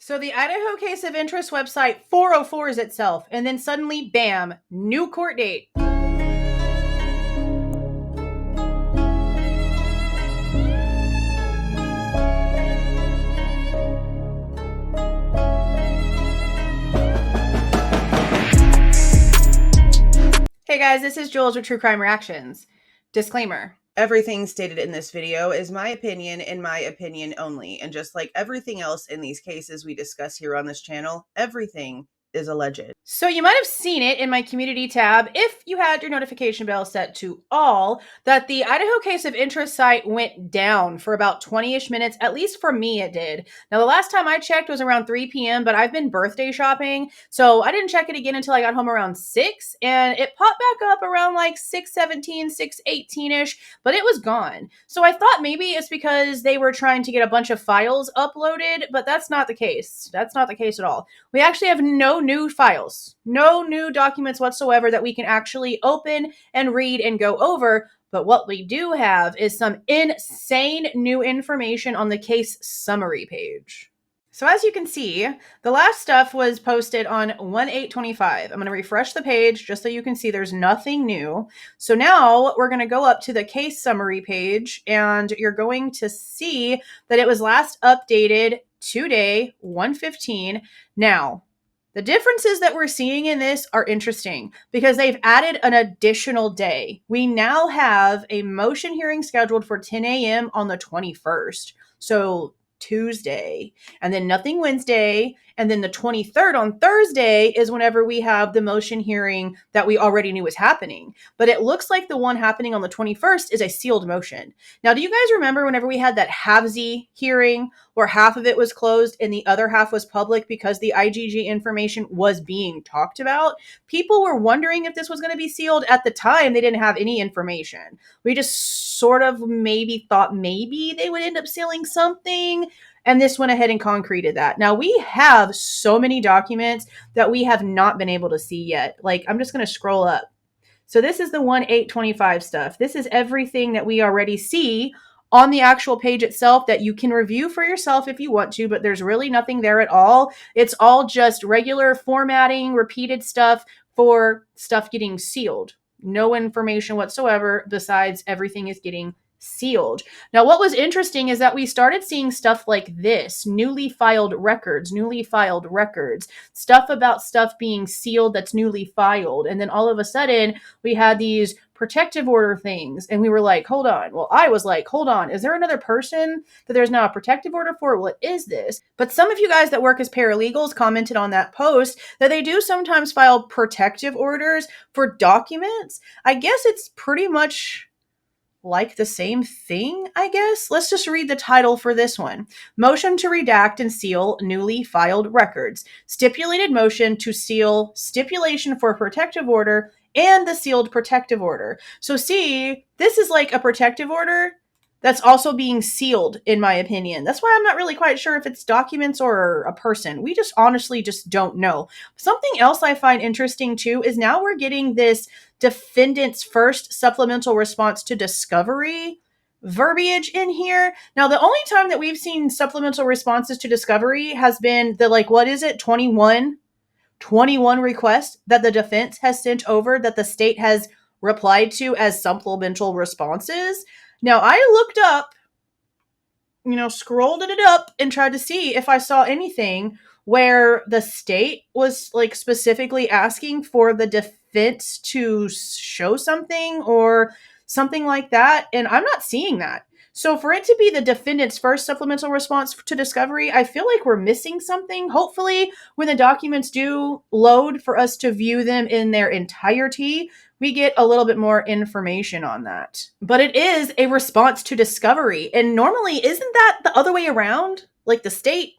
So the Idaho Case of Interest website 404s itself, and then suddenly, bam, new court date. Hey guys, this is Jules with True Crime Reactions. Disclaimer. Everything stated in this video is my opinion and my opinion only. And just like everything else in these cases we discuss here on this channel, everything is alleged. So you might have seen it in my community tab, if you had your notification bell set to all, that the Idaho Case of Interest site went down for about 20-ish minutes. At least for me it did. Now the last time I checked was around 3 p.m., but I've been birthday shopping, so I didn't check it again until I got home around 6, and it popped back up around like 6:17, 6:18-ish, but it was gone. So I thought maybe it's because they were trying to get a bunch of files uploaded, but that's not the case. That's not the case at all. We actually have no new files, no new documents whatsoever that we can actually open and read and go over. But what we do have is some insane new information on the case summary page. So as you can see, the last stuff was posted on 1/8/25. I'm going to refresh the page just so you can see there's nothing new. So now we're going to go up to the case summary page, and you're going to see that it was last updated today, 1/15. Now, the differences that we're seeing in this are interesting because they've added an additional day. We now have a motion hearing scheduled for 10 a.m. on the 21st. So Tuesday, and then nothing Wednesday, and then the 23rd on Thursday is whenever we have the motion hearing that we already knew was happening. But it looks like the one happening on the 21st is a sealed motion. Now, do you guys remember whenever we had that halvesy hearing where half of it was closed and the other half was public because the IGG information was being talked about? People were wondering if this was going to be sealed. At the time, they didn't have any information. We just sort of maybe thought maybe they would end up sealing something, and this went ahead and concreted that. Now, we have so many documents that we have not been able to see yet. Like, I'm just going to scroll up. So this is the 1/8/25 stuff. This is everything that we already see on the actual page itself that you can review for yourself if you want to, but there's really nothing there at all. It's all just regular formatting, repeated stuff for stuff getting sealed. No information whatsoever besides everything is getting sealed. Now, what was interesting is that we started seeing stuff like this, newly filed records, stuff about stuff being sealed that's newly filed. And then all of a sudden we had these protective order things, and we were like, hold on. Well, I was like, hold on, is there another person that there's now a protective order for? What is this? But some of you guys that work as paralegals commented on that post that they do sometimes file protective orders for documents. I guess it's pretty much like the same thing, I guess. Let's just read the title for this one. Motion to redact and seal newly filed records. Stipulated motion to seal stipulation for protective order and the sealed protective order. So see, this is like a protective order that's also being sealed, in my opinion. That's why I'm not really quite sure if it's documents or a person. We just honestly just don't know. Something else I find interesting too is now we're getting this defendant's first supplemental response to discovery verbiage in here. Now, the only time that we've seen supplemental responses to discovery has been the, like, what is it, 21 requests that the defense has sent over that the state has replied to as supplemental responses. Now, I looked up, scrolled it up and tried to see if I saw anything where the state was like specifically asking for the defense to show something or something like that. And I'm not seeing that. So for it to be the defendant's first supplemental response to discovery, I feel like we're missing something. Hopefully, when the documents do load for us to view them in their entirety, we get a little bit more information on that. But it is a response to discovery. And normally, isn't that the other way around? Like the state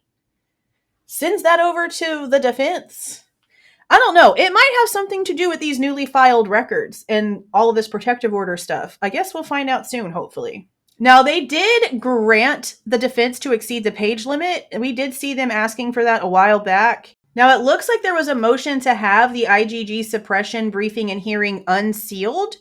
sends that over to the defense. I don't know. It might have something to do with these newly filed records and all of this protective order stuff. I guess we'll find out soon, hopefully. Now, they did grant the defense to exceed the page limit. We did see them asking for that a while back. Now, it looks like there was a motion to have the IGG suppression briefing and hearing unsealed.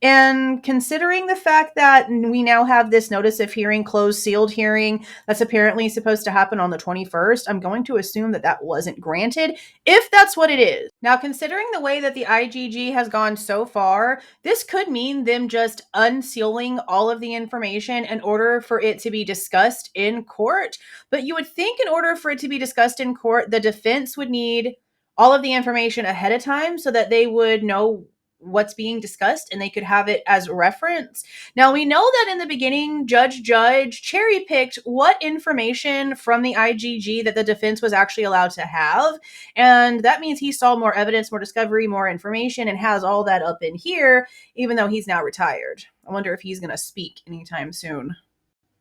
And considering the fact that we now have this notice of hearing, closed, sealed hearing that's apparently supposed to happen on the 21st, I'm going to assume that that wasn't granted, if that's what it is. Now, considering the way that the IGG has gone so far, this could mean them just unsealing all of the information in order for it to be discussed in court. But you would think in order for it to be discussed in court, the defense would need all of the information ahead of time so that they would know what's being discussed and they could have it as reference. Now, we know that in the beginning, Judge cherry picked what information from the IGG that the defense was actually allowed to have. And that means he saw more evidence, more discovery, more information, and has all that up in here, even though he's now retired. I wonder if he's going to speak anytime soon.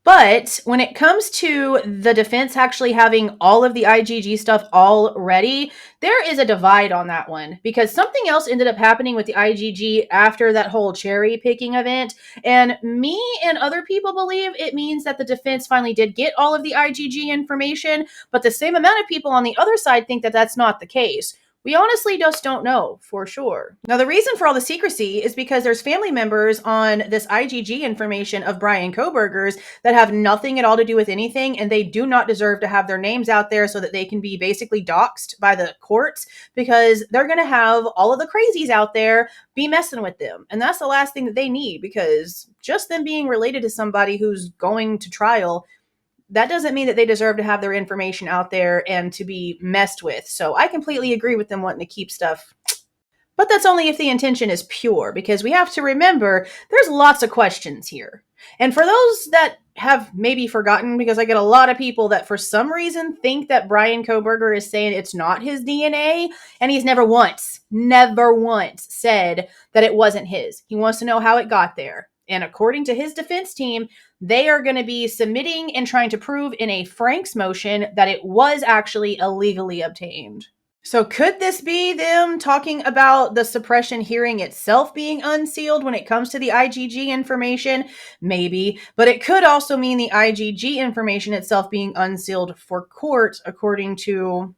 But when it comes to the defense actually having all of the IGG stuff all ready, there is a divide on that one because something else ended up happening with the IGG after that whole cherry picking event. And me and other people believe it means that the defense finally did get all of the IGG information, but the same amount of people on the other side think that that's not the case. We honestly just don't know for sure. Now, the reason for all the secrecy is because there's family members on this IGG information of Bryan Kohberger's that have nothing at all to do with anything, and they do not deserve to have their names out there so that they can be basically doxxed by the courts because they're going to have all of the crazies out there be messing with them. And that's the last thing that they need because just them being related to somebody who's going to trial, that doesn't mean that they deserve to have their information out there and to be messed with. So I completely agree with them wanting to keep stuff. But that's only if the intention is pure, because we have to remember there's lots of questions here. And for those that have maybe forgotten, because I get a lot of people that for some reason think that Bryan Kohberger is saying it's not his DNA, and he's never once said that it wasn't his. He wants to know how it got there. And according to his defense team, they are going to be submitting and trying to prove in a Frank's motion that it was actually illegally obtained. So could this be them talking about the suppression hearing itself being unsealed when it comes to the IGG information? Maybe, but it could also mean the IGG information itself being unsealed for court, according to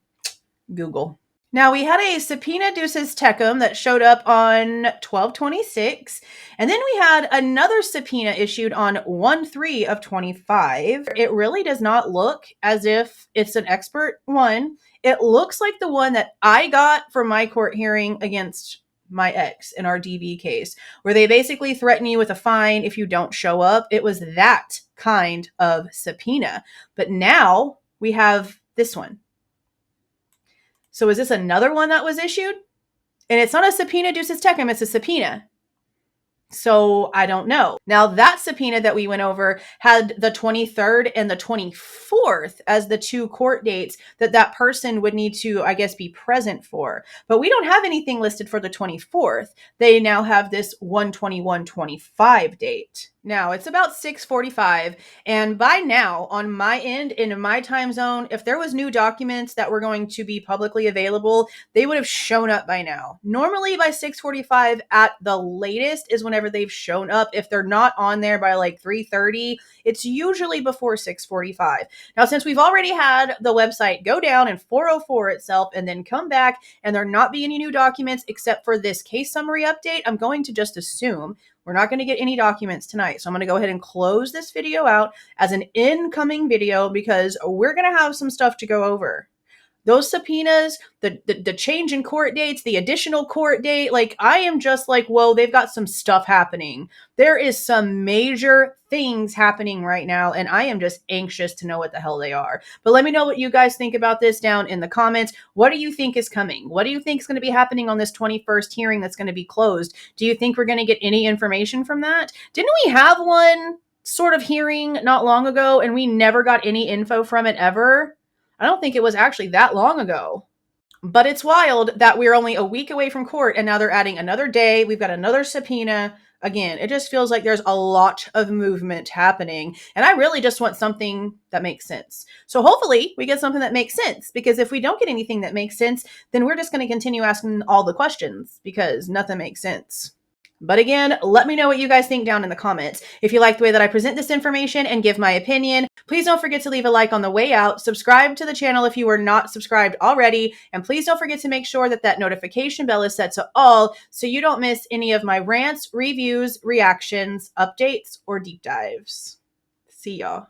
Google. Now, we had a subpoena duces tecum that showed up on 12/26, and then we had another subpoena issued on 1/3 of 25. It really does not look as if it's an expert one. It looks like the one that I got for my court hearing against my ex in our DV case, where they basically threaten you with a fine if you don't show up. It was that kind of subpoena. But now we have this one. So is this another one that was issued? And it's not a subpoena duces tecum, it's a subpoena. So I don't know. Now that subpoena that we went over had the 23rd and the 24th as the two court dates that person would need to, I guess, be present for. But we don't have anything listed for the 24th. They now have this 1/21/25 date. Now it's about 6:45, and by now on my end in my time zone, if there was new documents that were going to be publicly available, they would have shown up by now. Normally by 6:45 at the latest is whenever they've shown up. If they're not on there by like 3:30, it's usually before 6:45. Now, since we've already had the website go down in 404 itself and then come back and there not be any new documents except for this case summary update, I'm going to just assume we're not going to get any documents tonight. So I'm going to go ahead and close this video out as an incoming video because we're going to have some stuff to go over. Those subpoenas, the change in court dates, the additional court date, like I am just like, whoa, they've got some stuff happening. There is some major things happening right now, and I am just anxious to know what the hell they are. But let me know what you guys think about this down in the comments. What do you think is coming? What do you think is going to be happening on this 21st hearing that's going to be closed? Do you think we're going to get any information from that? Didn't we have one sort of hearing not long ago, and we never got any info from it ever? I don't think it was actually that long ago. But it's wild that we're only a week away from court and now they're adding another day. We've got another subpoena. Again, it just feels like there's a lot of movement happening. And I really just want something that makes sense. So hopefully we get something that makes sense, because if we don't get anything that makes sense, then we're just going to continue asking all the questions because nothing makes sense. But again, let me know what you guys think down in the comments. If you like the way that I present this information and give my opinion, please don't forget to leave a like on the way out, subscribe to the channel if you are not subscribed already, and please don't forget to make sure that that notification bell is set to all so you don't miss any of my rants, reviews, reactions, updates, or deep dives. See y'all.